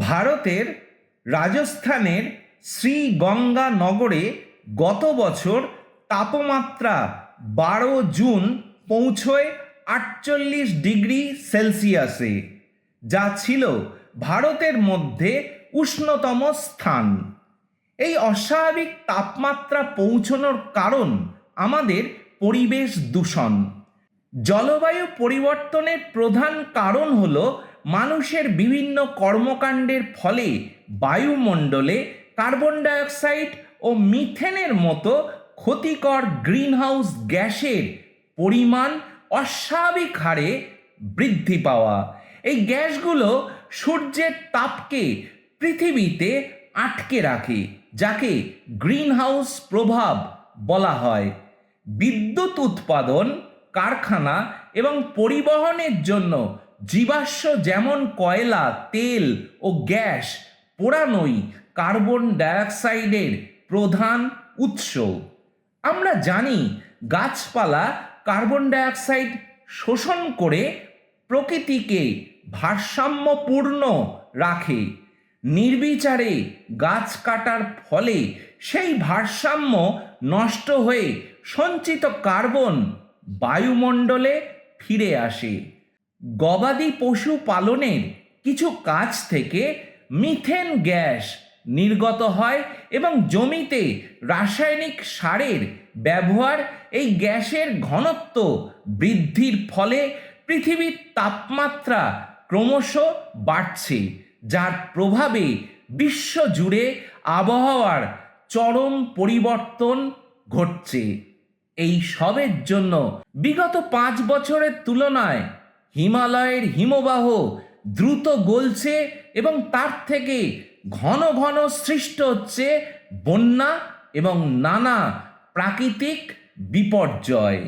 ভারতের রাজস্থানের শ্রীগঙ্গানগরে গত বছর তাপমাত্রা 12 জুন পৌঁছয় 48 ডিগ্রি সেলসিয়াসে, যা ছিল ভারতের মধ্যে উষ্ণতম স্থান। এই অস্বাভাবিক তাপমাত্রা পৌঁছানোর কারণ আমাদের পরিবেশ দূষণ। জলবায়ু পরিবর্তনের প্রধান কারণ হল মানুষের বিভিন্ন কর্মকাণ্ডের ফলে বায়ুমণ্ডলে কার্বন ডাইঅক্সাইড ও মিথেনের মতো ক্ষতিকর গ্রিনহাউস গ্যাসের পরিমাণ অস্বাভাবিক হারে বৃদ্ধি পাওয়া। এই গ্যাসগুলো সূর্যের তাপকে পৃথিবীতে আটকে রাখে, যাকে গ্রিনহাউস প্রভাব বলা হয়। বিদ্যুৎ উৎপাদন, কারখানা এবং পরিবহনের জন্য জীবাশ্ম যেমন কয়লা, তেল ও গ্যাস পোড়ানোই কার্বন ডাইঅক্সাইডের প্রধান উৎস। আমরা জানি গাছপালা কার্বন ডাইঅক্সাইড শোষণ করে প্রকৃতিকে ভারসাম্যপূর্ণ রাখে। নির্বিচারে গাছ কাটার ফলে সেই ভারসাম্য নষ্ট হয়ে সঞ্চিত কার্বন বায়ুমণ্ডলে ফিরে আসে। গবাদি পশু পালনের কিছু কাজ থেকে মিথেন গ্যাস নির্গত হয় এবং জমিতে রাসায়নিক সারের ব্যবহার এই গ্যাসের ঘনত্ব বৃদ্ধির ফলে পৃথিবীর তাপমাত্রা ক্রমশ বাড়ছে, যার প্রভাবে বিশ্বজুড়ে আবহাওয়ার চরম পরিবর্তন ঘটছে। এই সবের জন্য বিগত 5 বছরের তুলনায় হিমালয়ের হিমবাহ দ্রুত গলছে এবং তার থেকে ঘন ঘন সৃষ্টি হচ্ছে বন্যা এবং নানা প্রাকৃতিক বিপর্যয়।